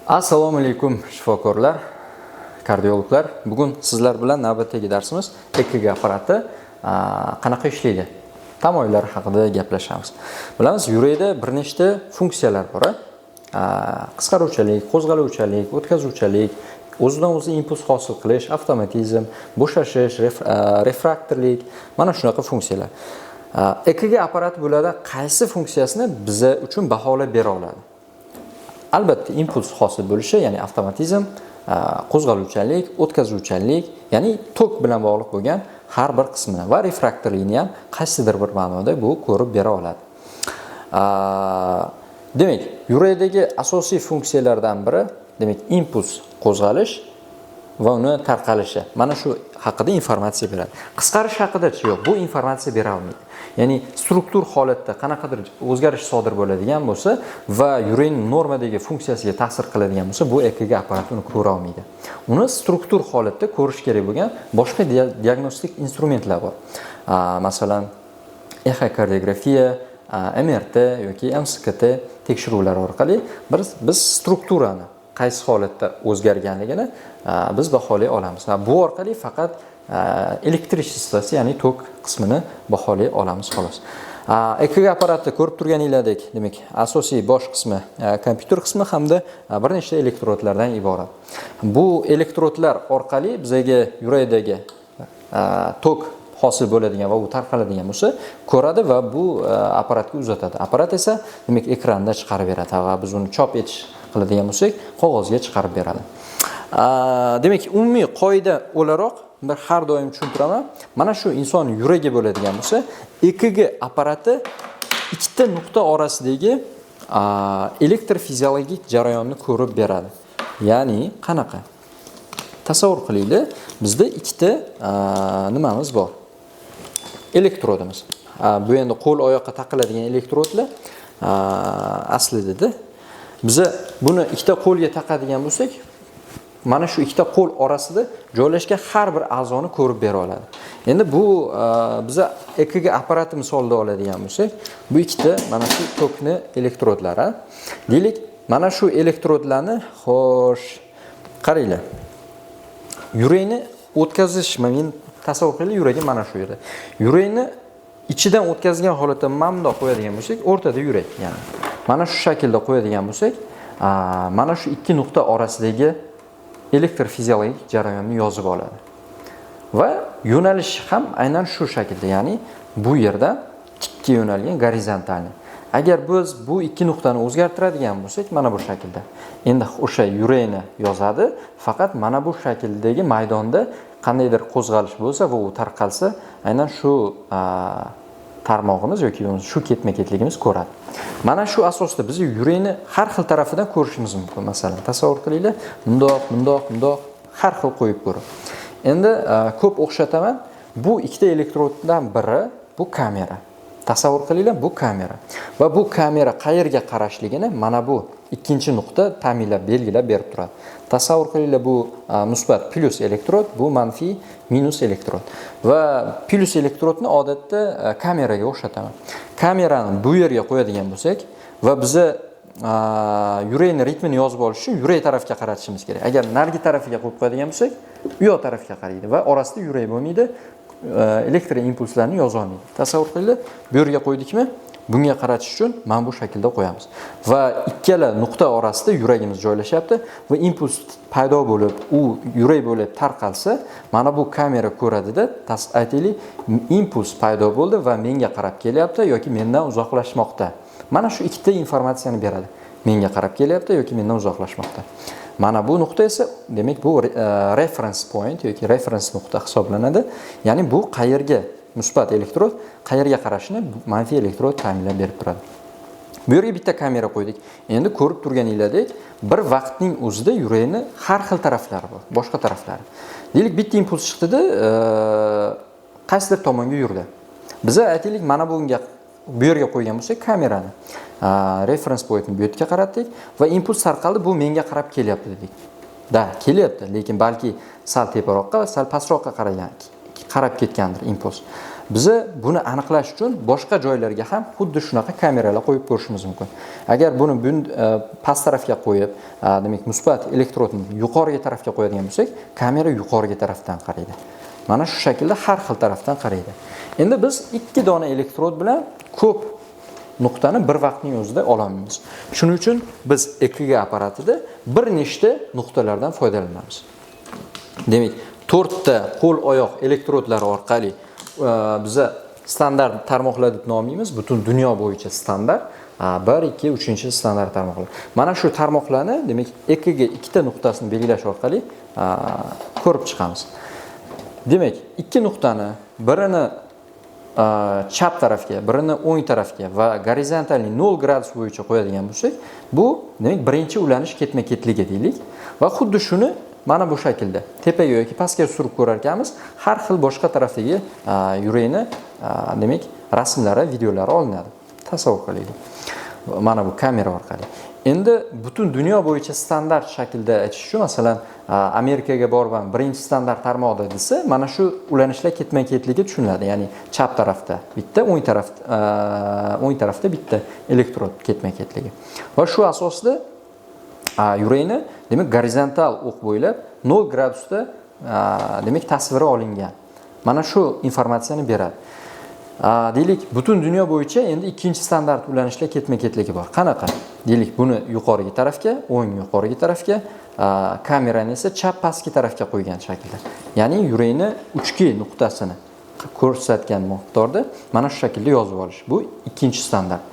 Assalomu alaykum shifokorlar, kardiologlar. Bugun sizlar bilan navbatdagi darsimiz EKG apparati qanaqa ishlaydi? Tamoyillar haqida gaplashamiz. Bilamiz, yurakda bir nechta funksiyalar bor. Qisqaruvchalik, qo'zg'aluvchalik, o'tkazuvchalik, o'zidan o'zi impuls hosil qilish, avtomatizm, bo'shashish, refraktorlik, mana shunaqa funksiyalar. EKG apparati bo'ladi, qaysi funksiyasini biza uchun baholab bera oladi? Albatta, impuls hosil bo'lishi, ya'ni avtomatizm, qo'zg'aluvchanlik, o'tkazuvchanlik, ya'ni tok bilan bog'liq bo'lgan har bir qismini va refraktorlikni ham qaysidir bir ma'noda bu ko'rib bera oladi. Demak, yurakdagi asosiy funksiyalardan biri, demak, impuls qo'zg'alish va uni tarqalishi. Mana shu haqida informatsiya beradi. Qisqarish haqida-chi yo'q, bu informatsiya bera olmaydi. Ya'ni struktur holatda qanaqadir o'zgarish sodir bo'ladigan bo'lsa va yurakning normadagi funksiyasiga ta'sir qiladigan bo'lsa, bu EKG apparati uni ko'ra olmaydi. Uni struktur holatda ko'rish kerak bo'lgan boshqa diagnostik instrumentlar bor. Masalan, exokardiografiya, MRT yoki MSKT tekshiruvlar orqali biz strukturani qaysi holatda o'zgarganligini biz baholay olamiz. Bu orqali faqat elektrichествоsi, ya'ni tok qismini baholay olamiz xolos. EKG apparatni ko'rib turganingizdek, demak, asosiy bosh qismi kompyuter qismi hamda bir nechta elektrodlardan iborat. Bu elektrodlar orqali bizga yurakdagi tok hosil bo'ladigan va u tarqaladigan bo'lsa, ko'radi va bu apparatga uzatadi. Apparat esa, demak, ekranda chiqarib beradi va biz uni chop etish qiladigan bo'lsak, qog'ozga chiqarib beradi. Demak, umumiy qoida o'laroq bir har doim tushuntiraman. Mana shu inson yuragi bo'ladigan bo'lsa, EKG apparati ikkita nuqta orasidagi elektrofiziologik jarayonni ko'rib beradi. Ya'ni qanaqa? Tasavvur qilinglar, bizda ikkita nimamiz bor. Elektrodimiz. Bu endi qo'l oyoqqa taqiladigan elektrodlar aslida biza buni ikkita qo'lga taqadigan bo'lsak, mana shu ikkita qo'l orasida joylashgan har bir a'zoni ko'rib bera oladi. Endi bu biza EKG apparati misolida oladigan bo'lsak, bu ikkita mana shu tokni elektrodlari. Deylik, mana shu elektrodlarni, xo'sh, qaranglar. Yurakni o'tkazish, men tasavvur qiling, yuragi mana shu yerda. Yurakni ichidan o'tkazgan holatda mana bundoq qo'yadigan bo'lsak, o'rtada yurak, ya'ni mana shu shaklda qo'yadigan bo'lsak, mana shu ikki nuqta orasidagi elektrofiziologik jarayonni yozib oladi. Va yo'nalish ham aynan shu shaklda, ya'ni bu yerdan tikka yo'nalgan gorizontalni. Agar biz bu ikki nuqtani o'zgartiradigan bo'lsak, mana bu shaklda. Endi o'sha yurakni yozadi, faqat mana bu shakldagi maydonda qandaydir qo'zg'alish bo'lsa va u tarqalsa, aynan shu tarmog'imiz yoki shu ketma-ketligimiz ko'radi. Mana shu asosda biz yurakni har xil tarafidan ko'rishimiz mumkin. Masalan, tasavvur qilinglar, bundoq har xil qo'yib ko'rib. Endi ko'p o'xshataman. Bu ikkita elektroddan biri bu kamera. Tasavvur qilinglar, bu kamera. Va bu kamera qayerga qarashligini mana bu ikkinchi nuqta ta'minlab, belgilab berib turadi. Tasavvur qilinglar, bu musbat plus elektrod, bu manfiy minus elektrod. Va plus elektrodni odatda kameraga o'xshataman. Kamerani bu yerga qo'yadigan bo'lsak va biza yurakning ritmini yozib olish uchun yurak tarafga qaratishimiz kerak. Agar narigi tarafiga qo'yib qo'yadigan bo'lsak, u yoq tarafga qaraydi va orasida yurak bo'lmaydi. Elektr impulslarni yoza olmaydi. Tasavvur qilinglar, bu yerga qo'ydikmi? Bunga qaratish uchun mana bu shaklda qo'yamiz. Va ikkala nuqta orasida yuragimiz joylashyapti va impuls paydo bo'lib, u yurak bo'lib tarqalsa, mana bu kamera ko'radida, aytaylik, impuls paydo bo'ldi va menga qarab kelyapti yoki mendan uzoqlashmoqda. Mana shu ikkita informatsiyani beradi. Menga qarab kelyapti yoki mendan uzoqlashmoqda. Mana bu nuqta esa, demak, bu reference point yoki reference nuqta hisoblanadi. Ya'ni bu qayerga musbat elektrod qayerga qarashini manfiy elektrod ta'minlab berib turadi. Bu yerga bitta kamera qo'ydik. Endi ko'rib turganingizdek, bir vaqtning o'zida yurakni har xil taraflari bor, boshqa taraflari. Deylik, bitta impuls chiqdi-da, qaysidir tomonga yurdi. Biza aytaylik, mana bunga bu yerga qo'ygan bo'lsak, kamerani reference pointni bu yerga qaratdik va impuls tarqaldi, bu menga qarab kelyapti dedik. Kelyapti, lekin balki sal teparoqqa, sal pastroqqa qarab ketgandir impuls. Biza buni aniqlash uchun boshqa joylarga ham xuddi shunaqa kameralar qo'yib ko'rishimiz mumkin. Agar buni past tarafga qo'yib, demak musbat elektrodni yuqoriga tarafga qo'yadigan bo'lsak, kamera yuqoriga tarafdan qaraydi. Mana shu shaklda har xil tarafdan qaraydi. Endi biz 2 dona elektrod bilan ko'p nuqtani bir vaqtning o'zida olamiz. Shuning uchun biz EKG apparatida bir nechta nuqtalardan foydalanamiz. Demak, 4 ta qo'l-oyoq elektrodlari orqali biza standart tarmoqlar deb nomlaymiz. Butun dunyo bo'yicha standart 1, 2, 3 standart tarmoqlar. Mana shu tarmoqlarni, demak, EKG 2 ta nuqtasini belgilash orqali ko'rib chiqamiz. Demak, 2 nuqtani birini chap tarafga, birini o'ng tarafga va gorizontalni 0 gradus bo'yicha qo'yadigan bo'lsak, bu demak birinchi ulanish ketma-ketligi deylik va xuddi shuni mana bu shaklda tepaga yoki pastga surib ko'rar ekanmiz. Har xil boshqa tarafdagi yurakni demak rasmlari, videolari olinadi. Tasavvur qilaylik. Mana bu kamera orqali. Endi butun dunyo bo'yicha standart shaklda aytish uchun, masalan, Amerikaga borib ham birinchi standart tarmoqda desa, mana shu ulanishlar ketma-ketligi tushuniladi. Ya'ni chap tarafda bitta, o'ng tarafda bitta elektrod ketma-ketligi. Va shu asosda yurakni demak gorizontal o'q bo'ylab 0 gradusda demak tasviri olingan. Mana shu informatsiyani beradi. Deylik, butun dunyo bo'yicha endi ikkinchi standart ulanishlar ketma-ketligi bor. Qanaqa? Deylik, buni yuqoriga tarafga, o'ng yuqoriga tarafga, kamerani esa chap pastki tarafga qo'ygan shaklda. Ya'ni yurakni uchki nuqtasini ko'rsatgan miqdorda mana shu shaklda yozib olish. Bu ikkinchi standart.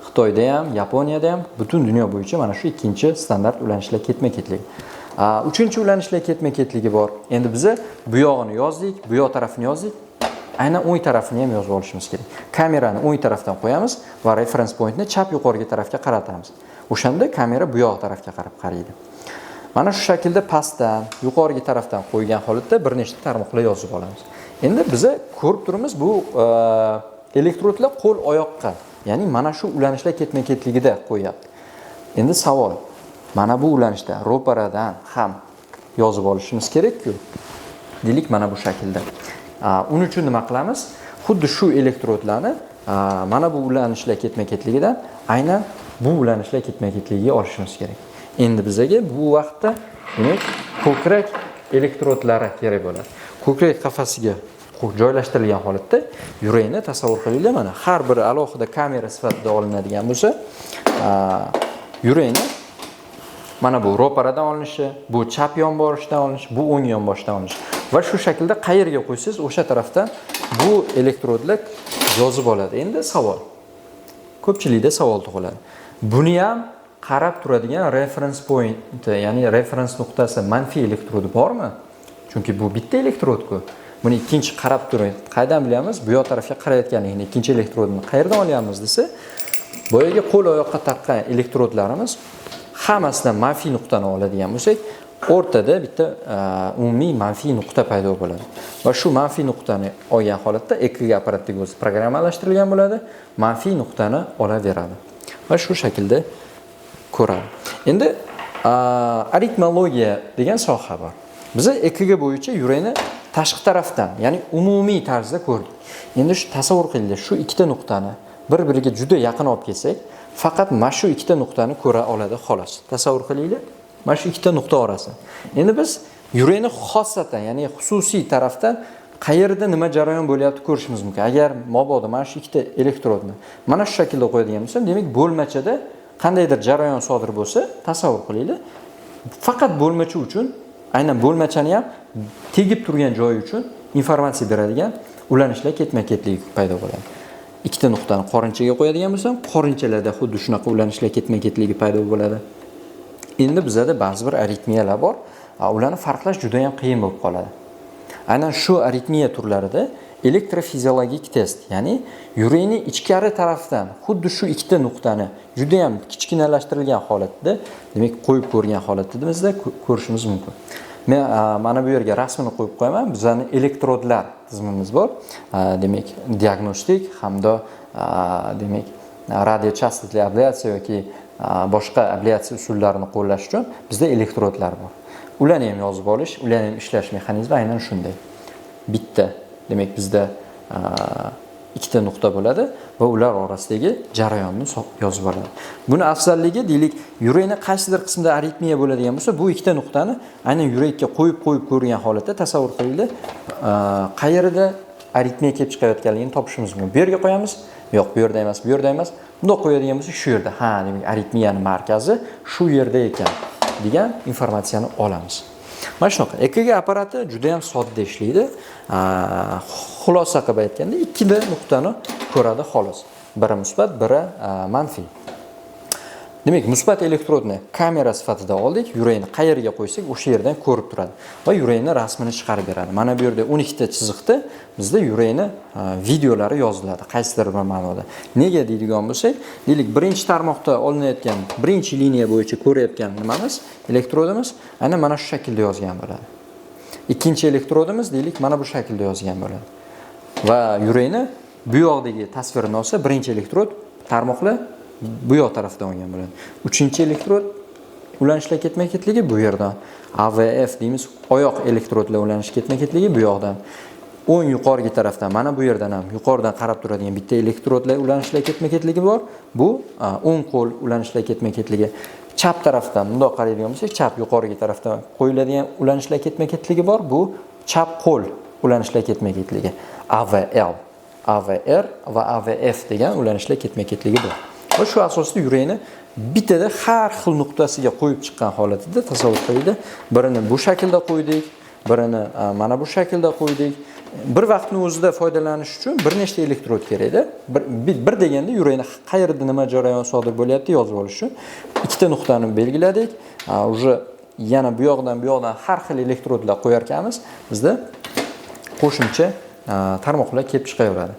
Xitoyda ham, Yaponiyada ham, butun dunyo bo'yicha mana shu ikkinchi standart ulanishlar ketma-ketligi. Uchinchi ulanishlar ketma-ketligi bor. Endi biza bu yog'ini yozdik, bu yoq tarafini yozdik. Aynan o'ng tarafini ham yozib olishimiz kerak. Kamerani o'ng tarafdan qo'yamiz va reference pointni chap yuqoriga tarafga qaratamiz. O'shanda kamera bu yoq tarafga qarab qaraydi. Mana shu shaklda pastdan, yuqoriga tarafdan qo'ygan holatda bir nechta tarmoqlar yozib olamiz. Endi biza ko'rib turibmiz, bu elektrodlar qo'l-oyoqqa, ya'ni mana shu ulanishlar ketma-ketligida qo'yapti. Endi savol, mana bu ulanishda ro'paradan ham yozib olishimiz kerak-ku. Deylik, mana bu shaklda. Uning uchun nima qilamiz? Xuddi shu elektrodlarni mana bu ulanishlar ketma-ketligidan aynan bu ulanishlar ketma-ketligiga olishimiz kerak. Endi bizaga bu vaqtda demak ko'krak elektrodlari kerak bo'ladi. Ko'krak qafasiga joylashtirilgan holatda yurakni tasavvur qilinglar, mana har biri alohida kamera sifatida olinadigan bo'lsa, yurakni mana bu ro'paradan olinishi, bu chap yonboshdan olinishi, bu o'ng yonboshdan olinishi va shu shaklda qayerga qo'ysangiz o'sha tarafdan bu elektrodlar yozib oladi. Endi savol. Ko'pchilikda savol tug'iladi. Buni ham qarab turadigan reference point, ya'ni reference nuqtasi manfiy elektrodi bormi? Chunki bu bitta elektrodku. Buni ikkinchi qarab turib, qaydan bilamiz bu yoq tarafga qarayotganligini, ikkinchi elektrodni qayerdan olyapmiz desa, boyaga qo'l-oyoqqa taqqan elektrodlarimiz hammasidan manfiy nuqtani oladigan bo'lsak, o'rtada bitta umumiy manfiy nuqta paydo bo'ladi. Va shu manfiy nuqtani olgan holatda EKG apparatdagi o'zi programmalashtirilgan bo'ladi, manfiy nuqtani olaveradi. Va shu shaklda ko'radi. Endi aritmologiya degan soha bor. Biz EKG bo'yicha yurakni tashqi tarafdan, ya'ni umumiy tarzda ko'rdik. Endi shu tasavvur qilinglar, shu ikkita nuqtani bir-biriga juda yaqin olib kelsak, faqat mana shu ikkita nuqtani ko'ra oladi xolos. Tasavvur qilinglar, mana shu ikkita nuqta orasi. Endi biz yurakni xossatan, ya'ni xususiy tarafdan qayerda nima jarayon bo'lyapti ko'rishimiz mumkin. Agar mabodo mana shu ikkita elektrodni mana shu shaklda qo'yadigan bo'lsam, demak bo'lmachada qandaydir jarayon sodir bo'lsa, tasavvur qilinglar. Faqat bo'lmacha uchun, aynan bo'lmachani ham tegib turgan joyi uchun informatsiya beradigan ulanishlar ketma-ketligi paydo bo'ladi. Ikkita nuqtani qorinchaga qo'yadigan bo'lsam, qorinchalarda xuddi shunaqa ulanishlar ketma-ketligi paydo bo'ladi. Endi bizda ba'zi bir aritmiyalar bor. Ularni farqlash juda ham qiyin bo'lib qoladi. Aynan shu aritmiya turlarida elektrofiziologik test, ya'ni yurakni ichkari tarafdan xuddi shu ikkita nuqtani juda ham kichkinalashtirilgan holatda, demak qo'yib ko'rgan holatda bizda ko'rishimiz mumkin. Men mana bu yerga rasmini qo'yib qo'yaman. Bizning elektrodlar tizimimiz bor. Demak, diagnostik hamda demak radiochastotli ablyasiya yoki boshqa ablyasiya usullarini qo'llash uchun bizda elektrodlar bor. Ularni ham yozib olish, ularni ham ishlash mexanizmi aynan shunday. Bitta, demak bizda ikkita nuqta bo'ladi va ular orasidagi jarayonni yozib oladi. Buni afzalligi deylik, yurakni qaysidir qismida aritmiya bo'ladigan bo'lsa, bu ikkita nuqtani aynan yurakka qo'yib ko'rgan holatda tasavvur qilinglar, qayerda aritmiya kelib chiqayotganligini topishimiz mumkin. Bu yerga qo'yamiz, yo'q, bu yerda emas, bu yerda emas. Bunda qo'yadigan bo'lsak, shu yerda. Ha, demak, aritmiyaning markazi shu yerda ekan degan informatsiyani olamiz. Mana shunaqa. EKG apparati juda ham sodda ishlaydi. Xulosa qilib aytganda, ikkita nuqtani ko'radi xolos. Biri musbat, biri manfiy. Demak, musbat elektrodni kamera sifatida oldik. Yurakni qayerga qo'ysak, o'sha yerdan ko'rib turadi va yurakni rasmini chiqarib beradi. Mana bu yerda 12 ta chiziqda bizda yurakni videolari yoziladi, qaysidir bir ma'noda. Nega deydigan bo'lsak, deylik, birinchi tarmoqda olinayotgan birinchi liniya bo'yicha ko'rayotgan nimamiz, elektrodimiz aynan mana shu shaklda yozgan bo'ladi. Ikkinchi elektrodimiz deylik, mana bu shaklda yozgan bo'ladi. Va yurakni bu yoqdagi tasvirni olsa, birinchi elektrod tarmoqlar bu yoq tarafdan olgan bo'ladi. Uchinchi elektrod ulanishlar ketma-ketligi bu yerdan. AVF deymiz, oyoq elektrodlar ulanish ketma-ketligi bu yoqdan. O'ng yuqorgi tarafdan, mana bu yerdan ham yuqoridan qarab turadigan bitta elektrodlar ulanishlar ketma-ketligi bor. Bu o'ng qo'l ulanishlar ketma-ketligi. Chap tarafdan bundoq qaraydigan bo'lsak, chap yuqorgi tarafdan qo'yiladigan ulanishlar ketma-ketligi bor. Bu chap qo'l ulanishlar ketma-ketligi. AVL, AVR va AVF degan ulanishlar ketma-ketligi bor. Va shu asosda yurakni bittada har xil nuqtasiga qo'yib chiqqan holatida tasavvur qilinglar. Birini bu shaklda qo'ydik, birini mana bu shaklda qo'ydik. Bir vaqtni o'zida foydalanish uchun bir nechta elektrod kerakda. Bir deganda yurakni qayerda nima jarayon sodir bo'lyapti yozib olish uchun ikkita nuqtani belgiladik. Uje yana bu yoqdan har xil elektrodlar qo'yar ekanmiz. Bizda qo'shimcha tarmoqlar kelib chiqaveradi.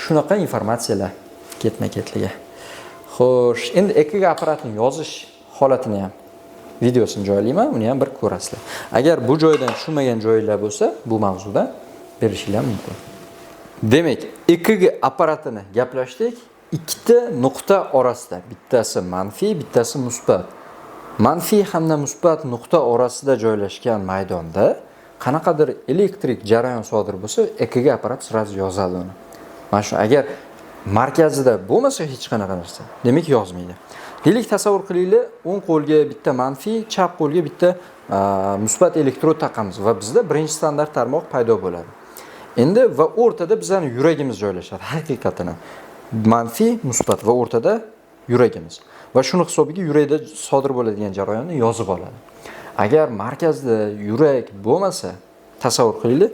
Shunaqa informatsiyalar ketma-ketligi. Xo'sh, endi EKG apparatini yozish holatini ham videosini joylayman, uni ham bir ko'rasizlar. Agar bu joydan tushunmagan joylar bo'lsa, bu mavzuda berishinglar mumkin. Demak, EKG apparatini gaplashdik. Ikkita nuqta orasida, bittasi manfiy, bittasi musbat. Manfiy hamda musbat nuqta orasida joylashgan maydonda qanaqadir elektrik jarayon sodir bo'lsa, EKG apparat sirasi yozadi uni. Mana shu agar markazida bo'lmasa hech qanaqa narsa, demak yozmaydi. Deylik, tasavvur qilinglar, o'ng qo'lga bitta manfiy, chap qo'lga bitta musbat elektrod taqamiz va bizda birinchi standart tarmoq paydo bo'ladi. Endi va o'rtada bizning yuragimiz joylashadi. Haqiqatan manfiy, musbat va o'rtada yuragimiz. Va shuni hisobiga yurakda sodir bo'ladigan jarayonni yozib oladi. Agar markazda yurak bo'lmasa, tasavvur qilinglar,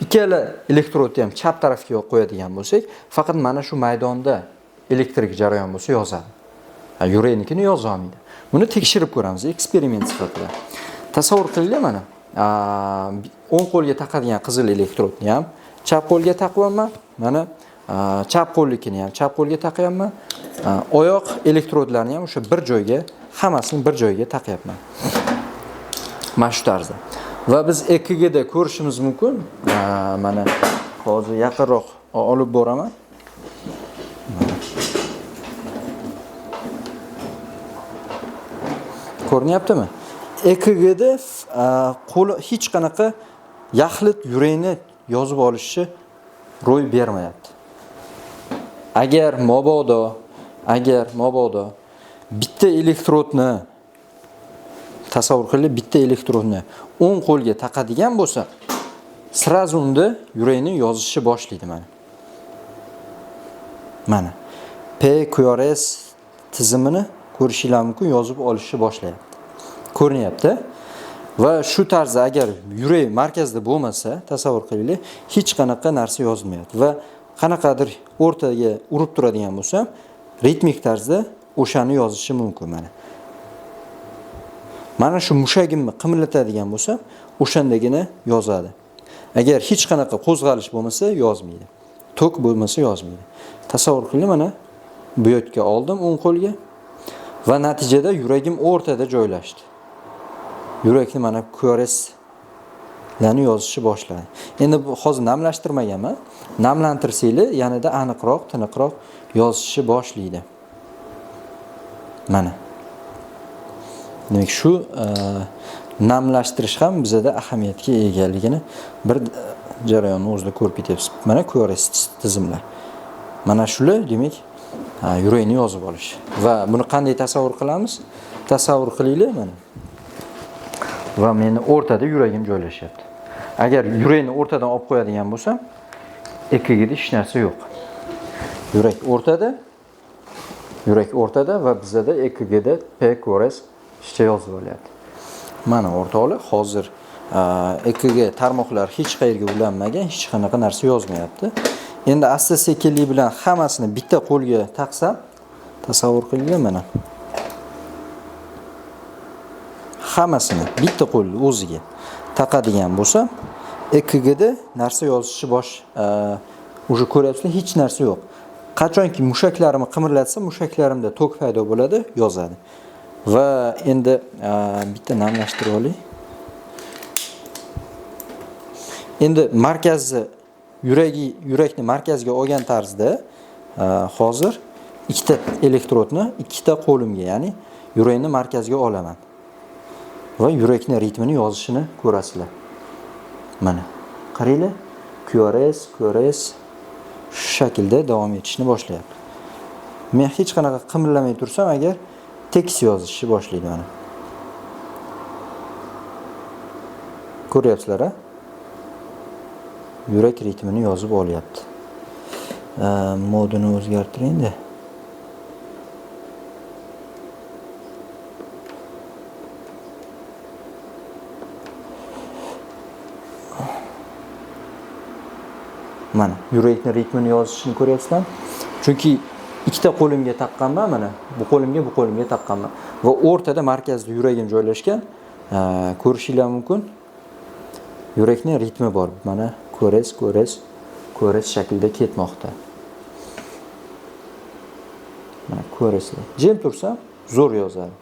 ikkala elektrodni ham chap tarafga qo'yadigan bo'lsak, faqat mana shu maydonda elektrik jarayon bo'lsa yozadi. Yuraknikini yoza olmaydi. Buni tekshirib ko'ramiz eksperiment sifatida. Tasavvur qilinglar, mana o'ng qo'lga taqadigan qizil elektrodni ham chap qo'lga taqyapman. Mana chap qo'llikini ham chap qo'lga taqyapman. Oyoq elektrodlarini ham o'sha bir joyga, hammasini bir joyga taqyapman. Mana shu tarzda. Va biz EKG da ko'rishimiz mumkin. Mana hozir yaqinroq olib boraman. Ko'rinyaptimi? EKG da qo'li hech qanaqa yaxlit yurakni yozib olishi ro'y bermayapti. Agar mobodo bitta elektrodni tasavvur qiling, bitta elektrodni o'ng qo'lga taqadigan bo'lsa, sirazu unda yurakni yozishni boshlaydi mana. Mana PQRS tizimini ko'rishingiz mumkin, yozib olishni boshlayapti. Ko'rinyapti? Va shu tarzda agar yurak markazda bo'lmasa, tasavvur qiling, hech qanaqa narsa yozilmayapti va qanaqadir o'rtaga urib turadigan bo'lsa, ritmik tarzda o'shani yozishi mumkin mana. Mana shu mushagimni qimirlatadigan bo'lsa, o'shandagina yozadi. Agar hech qanaqa qo'zg'alish bo'lmasa, yozmaydi. Tok bo'lmasa, yozmaydi. Tasavvur qiling, mana bu yerga oldim o'ng qo'lga va natijada yuragim o'rtada joylashdi. Yurakni mana QRSlarni yozishni boshladi. Endi bu hozir namlashtirmaganman. Namlantirsanglar, yanada aniqroq, tiniqroq yozishni boshlaydi. Mana. Demak, shu namlashtirish ham bizda ahamiyatga egaligini bir jarayonni o'zida ko'rib ketyapsiz. Mana ko'ryapsiz tizimlar. Mana shular demak yurakni yozib olish. Va buni qanday tasavvur qilamiz? Tasavvur qilinglar mana. Va meni o'rtada yuragim joylashyapti. Agar yurakni o'rtadan olib qo'yadigan bo'lsam, EKGda hech narsa yo'q. Yurak o'rtada va bizda EKGda PQRS ishcha yozib olyapti. Mana o'rtoqlar, hozir EKG tarmoqlar hech qayerga ulanmagan, hech qanaqa narsa yozmayapti. Endi asta-sekinlik bilan hammasini bitta qo'lga taqsam, tasavvur qilinglar mana. Hammasini bitta qo'lni o'ziga taqadigan bo'lsam, EKGda narsa yozishi уже ko'ryapsizlar, hech narsa yo'q. Qachonki mushaklarimni qimirlatsam, mushaklarimda tok paydo bo'ladi, yozadi. Va endi bitta namlashtirib oling. Endi markazni yurakni markazga olgan tarzda hozir ikkita elektrodni ikkita qo'limga, ya'ni yurakni markazga olaman. Va yurakni ritmini yozishini ko'rasizlar. Mana qaranglar, QRS shu shaklda davom etishni boshlayapti. Men hech qanaqa qimirlamay tursam, agar tekst yozishni boshlaydi mana. Ko'ryapsizlar-a? Yurak ritmini yozib olyapti. Modini o'zgartiring-da. Mana yurakning ritmini yozishini ko'ryapsizlar. Chunki ikkita qo'limga taqqanman, mana bu qo'limga taqqanman va o'rtada markazda yuragim joylashgan. Ko'rishinglar mumkin. Yurakning ritmi bor. Mana ko'rish shaklda ketmoqda. Mana ko'rasizlar. Jim tursam zo'r yozadi.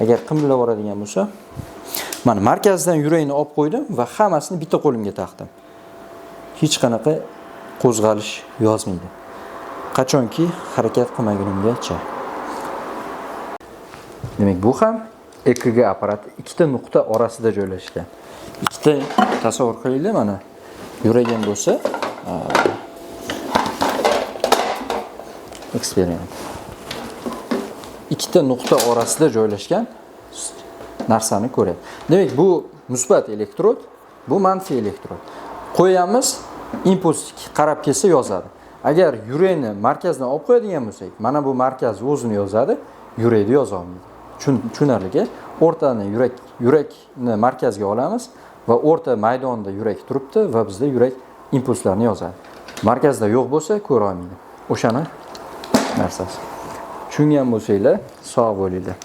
Agar qimirlab boradigan bo'lsa, mana markazdan yurakni olib qo'ydim va hammasini bitta qo'limga taqdim. Hech qanaqa qo'zg'alish yozmaydi. Qachonki harakat qilmagunimgacha. Demak, bu ham EKG apparati ikkita nuqta orasida joylashgan. Ikkita tasavvur qilinglar, mana yuragim bo'lsa, eksperiment. Ikkita nuqta orasida joylashgan narsani ko'radi. Demak, bu musbat elektrod, bu manfiy elektrod. Qo'yamiz, impuls qarab kelsa yozadi. Agar yurakni markazdan olib qo'yadigan bo'lsak, mana bu markaz o'zini yozadi, yurakni yoza olmaydi. Tushunarli-ku. O'rtadan yurakni markazga olamiz va o'rta maydonda yurak turibdi va bizda yurak impulslarni yozadi. Markazda yo'q bo'lsa, ko'ra olmaydi. O'shani narsasi. Tushungan bo'lsanglar, sog' bo'linglar.